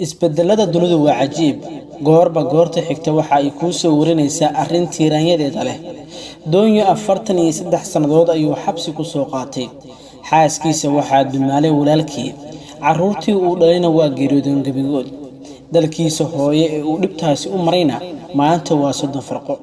isbedelada dunidu waa cajiib goorba goorta xigta waxa ay ku soo warinaysaa arrin tiiraanyadeeda leh doonyo 43 sanadood ayuu xabsi ku soo qaatay xaaskiisa waxaa dumaalay walaalkii caruurtii uu dhalayna waa geeriyoodeen gabigood dalkiisa hooye ee uu dhibtaasi u marayna maanta waa 30 farqo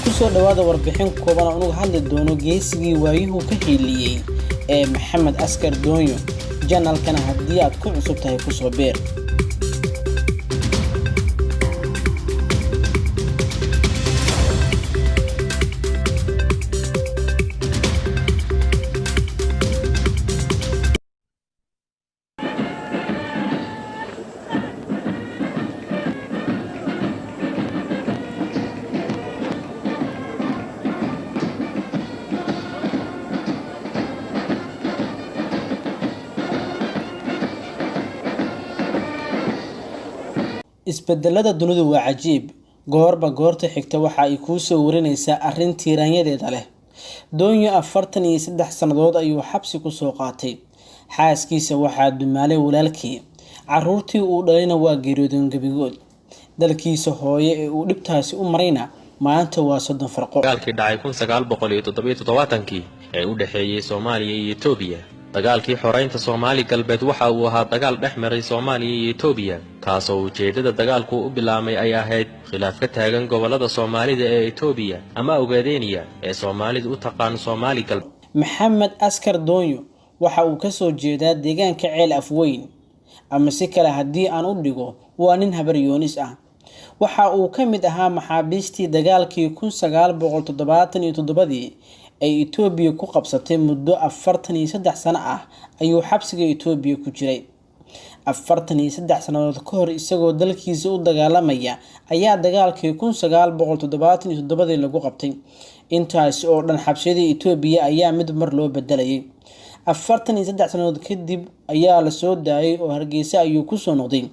kusoo dhawaada warbixin kooban oo uga hadli doono geesigii waayuhu ka xiiliyay ee Maxamed Askar Doonyo channelkana haddii aad ku cusub tahay ku soo beer isbedelada dunidu waa cajiib goorba goorta xigta waxa ay ku soo warinaysaa arrin tiiraanyadeeda leh doonyo 43 sanadood ayuu xabsi ku soo qaatay xaaskiisa waxaa dumaalay walaalkii caruurtii uu dhalayna waa geeriyoodeen gabigood dalkiisa hooye ee uu dhibtaasi u marayna maanta waa 30 farqo dagaalkii dhacay 1977 ee u dhaxeeyay Soomaaliya iyo Itoobiya dagaalkii xoreynta Soomaali galbeed waxa uu ahaa dagaal dhexmaray Soomaaliya iyo Itoobiya kaasoo ujeedada dagaalku u bilaabmay ay ahayd khilaaf ka taagan gobolada Soomaalida ee Itoobiya ama Ogaadeniya ee Soomaalidu u taqaan Soomaali galbeed Maxamed Askar Doonyo waxa uu ka soo jeedaa deegaanka Ceel Afweyn ama si kale haddii aan u dhigo waa nin habaryoonis ah waxa uu ka mid ahaa maxaabiistii dagaalkii 1977 ay Itoobiya ku qabsatay muddo 43 sano ah ayuu xabsiga Itoobiya ku jiray 43 sanadood ka hor isagoo dalkiisa u dagaalamaya ayaa dagaalkii 1977 lagu qabtay intaas oo dhan xabsiyada Itoobiya ayaa mid mar loo bedelayay 43 sanadood kadib ayaa la soo daayay oo Hargeysa ayuu ku soo noqday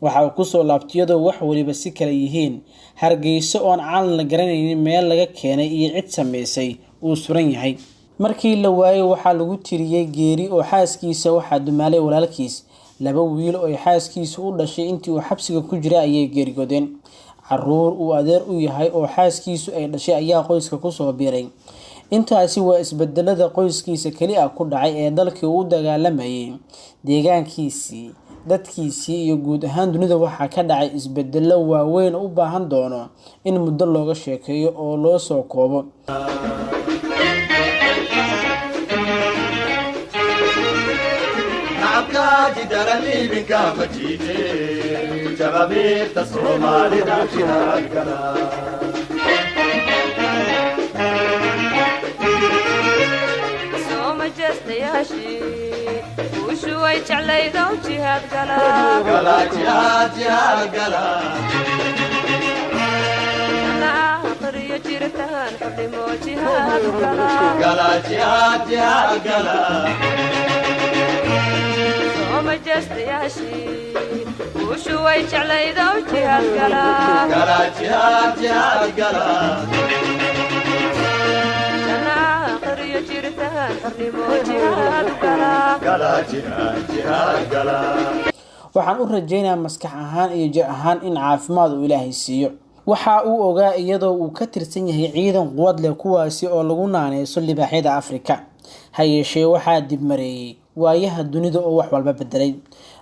waxa uu ku soo laabtiyado wax waliba si kala yihiin Hargeysa oo aan la garanaynin meel laga keenay iyo cid sameysay uu suran yahay markii la waayay waxa lagu tiriyay geeri oo xaaskiisa waxa dumaalay walaalkiis laba wiil oo xaaskiisa u dhashay intii uu xabsiga ku jiray ayay geeriyoodeen caruur uu adeer u yahay oo xaaskiisu ay dhashay ayaa qoyska ku soo biiray intaasi waa isbedelada qoyskiisa kali ah ku dhacay ee dalkii uu dagaalamayay deegaankiisii dadkiisii iyo guud ahaan dunida waxa ka dhacay isbedelo waaweyn u baahan doono in muddo looga sheekeeyo oo loo soo koobo وشوي جعلي ذو جهاد قلا جهاد قلا أنا قرية جيرتان حبي مو جهاد قلا جهاد قلا صوم جست يا شي وشوي جعلي ذو جهاد قلا جهاد قلا waxaan u rajaynayaa maskax ahaan iyo jir ahaan in caafimaad uu Ilaahay siiyo waxa uu ogaa iyadoo uu ka tirsan yahay ciidan quwad leh kuwaasi oo lagu naaneyso libaaxyada Afrika hayeeshee waxa dib mareeyay waayaha dunida oo wax walba bedelay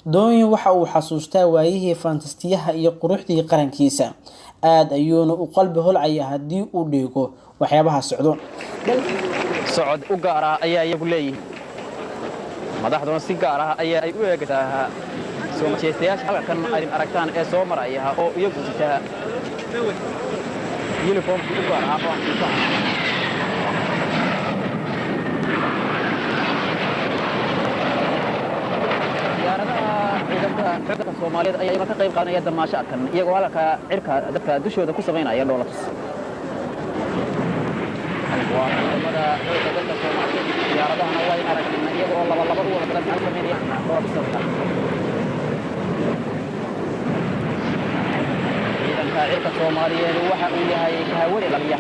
Doonyo waxa uu xasuustaa waayihii fantastiyaha iyo quruxdii qarankiisa aad ayuuna u qalbi holcaya haddii uu dhigo waxyaabaha socdo socod u gaar ah ayaa iyagu leeyihiin madaxduna si gaar ah ayaa ay u eegtaa soo jeestayaasha halkan ay aragtaan ee soo maraya oo iyagu sitaa uniform u gaar ah oo ciidanka Soomaaliyeed ayaa ka qayb qaadanaya damaashaadkan iyagoo halka cirka dadka dushooda ku sameynaya dowladda وعندما بدأ Soomaaliyeed diyaaradahana way aragnay oo laba u wada kala sameeyay oo bisada ciidanka Soomaaliyeed waxa uu yahay hawada labiya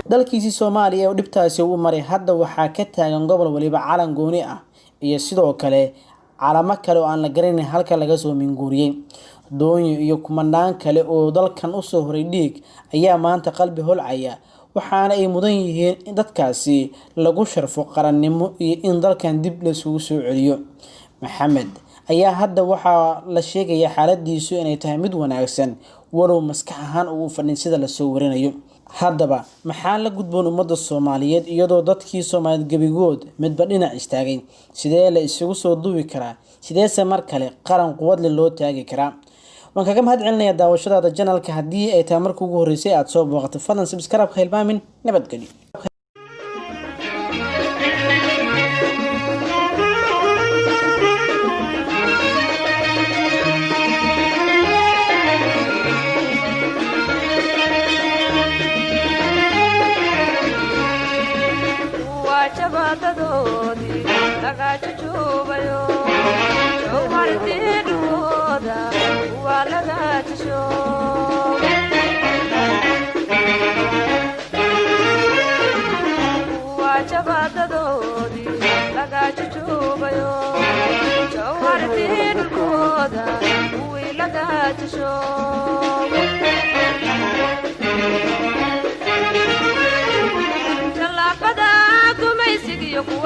dalkiisii Soomaaliya oo dhibtaasi uu maray hadda waxa ka taagan gobol waliba calan gooni ah iyo sidoo kale calamo kale oo aan la garanin halka laga soo minguuriyay doonyo iyo kumanaan kale oo dalkan u soo horay dhiig ayaa maanta qalbi holcaya waxaana ay mudan yihiin in dadkaasi lagu sharfo qarannimo iyo in dalkan dib la isugu soo celiyo maxamed ayaa hadda waxa la sheegaya xaaladiisu inay tahay mid wanaagsan walow maskax ahaan uu fadhin sida la soo warinayo haddaba maxaa la gudboon ummadda Soomaaliyeed iyadoo dadkii Soomaaliyeed gabigood midba dhinac istaagay sidee la isugu soo duubi karaa sideese mar kale qaran quwad leh loo taagi karaa waan kaga mahadcelinayaa daawashadaada channelka haddii ay tahay markii ugu horeysay aad soo booqatay fadlan subscribe ka hilmaamin nabadgelyo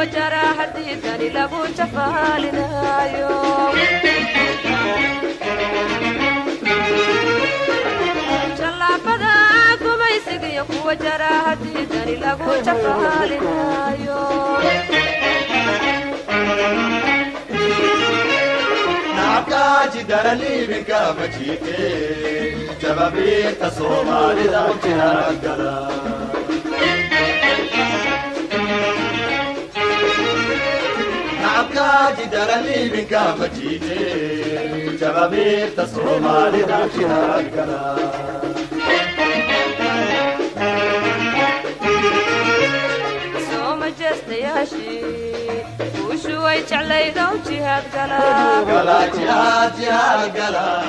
وجرى حديثني لابو جفالنا يوم شلا فداكم يسقي وجرى حديثني لابو جفالنا يوم نعكاج درلي بك مجيتي جبابي تصومالي ذاكرا قلا نعكاج درلي بك مجيتي جبابي تصومالي ذاكرا قلا سوما جست ياشي وشوي جعلي ذو جهاد قلا قلا جهاد جهاد قلا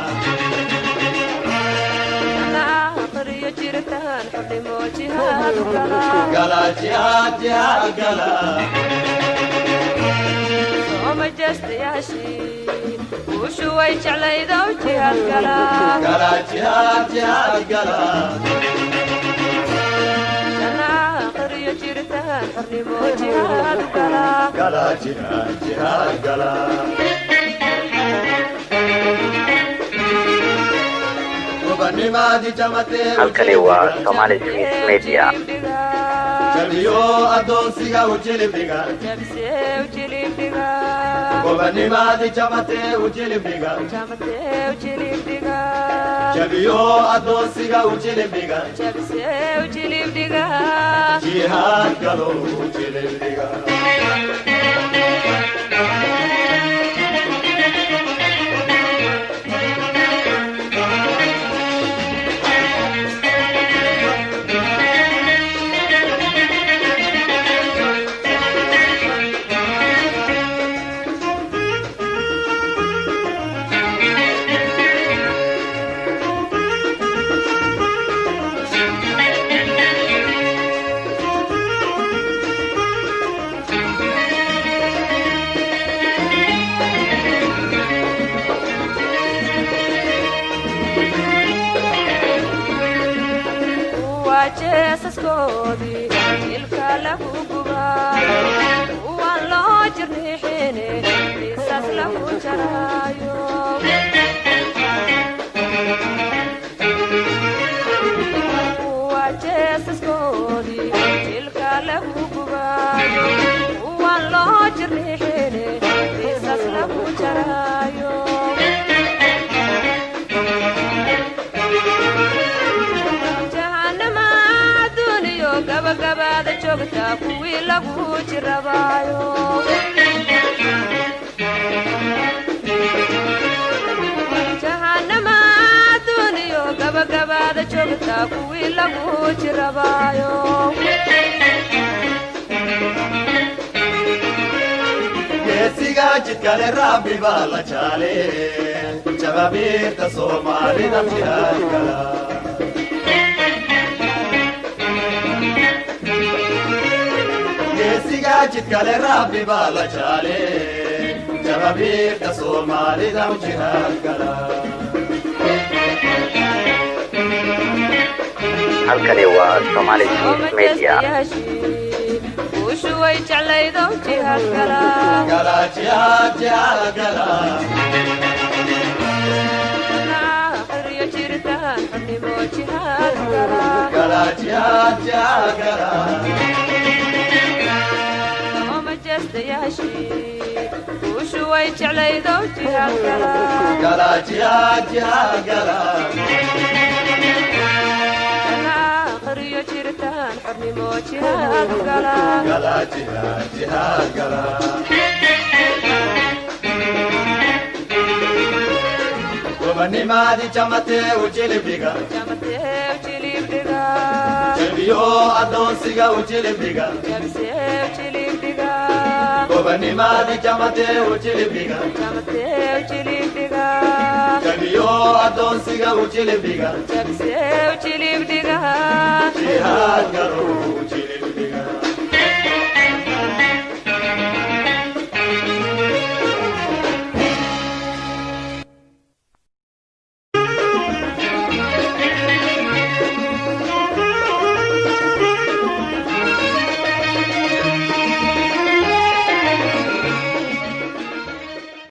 أنا آخرية جيرتان حلمو جهاد قلا قلا جهاد جهاد قلا سوما جست ياشي وشوي جعلي ذو جهاد قلا قلا جهاد جهاد قلا جيرتان حرمو جهاد قلا قلا جهاد جهاد قلا وبني مادي جمتي halkani waa Somali Media جبيو أدوسيها وجلبيها جبسي وجلبيها وبني مادي جمتي وجلبيها جمتي وجلبيها جبيو أدوسيها وجلبيها جبسي وجلبيها جهاد قالوا وجلبيها جيسس كودي إلكا له قبال والله جرني حيني إساس له جرايو وجيسس كودي إلكا له قبال والله جرني حيني إساس له جرايو gabagabada joogta kuwii lagu jirabaayo jahannama duniyo gabagabada joogta kuwii lagu jirabaayo geesigaajidka le rabbi baa la jaale jababiirta soomaalida jihaad gala geesigaajidka le rabbi baa la jaale jababiirta soomaalida jihaad gala halkani waa Somali News Media وشوي جعليدو جهاد قلا قلا جهاد جهاد قلا آخر يجردان حنمو جهاد قلا قلا جهاد جهاد قلا وما جست ياشي وشوي جعليدو جهاد قلا قلا جهاد جهاد قلا يجردان حنمو جهاد قلا قلا جهاد جهاد قلا ومني مادي جمته وجلبيغا جمته وجلبيغا جلبيو أدونسيغا وجلبيغا جمته وجلبيغا ومني مادي جمته وجلبيغا جمته وجلبيغا جلبيو أدونسيغا وجلبيغا جمته وجلبيغا جهاد قلو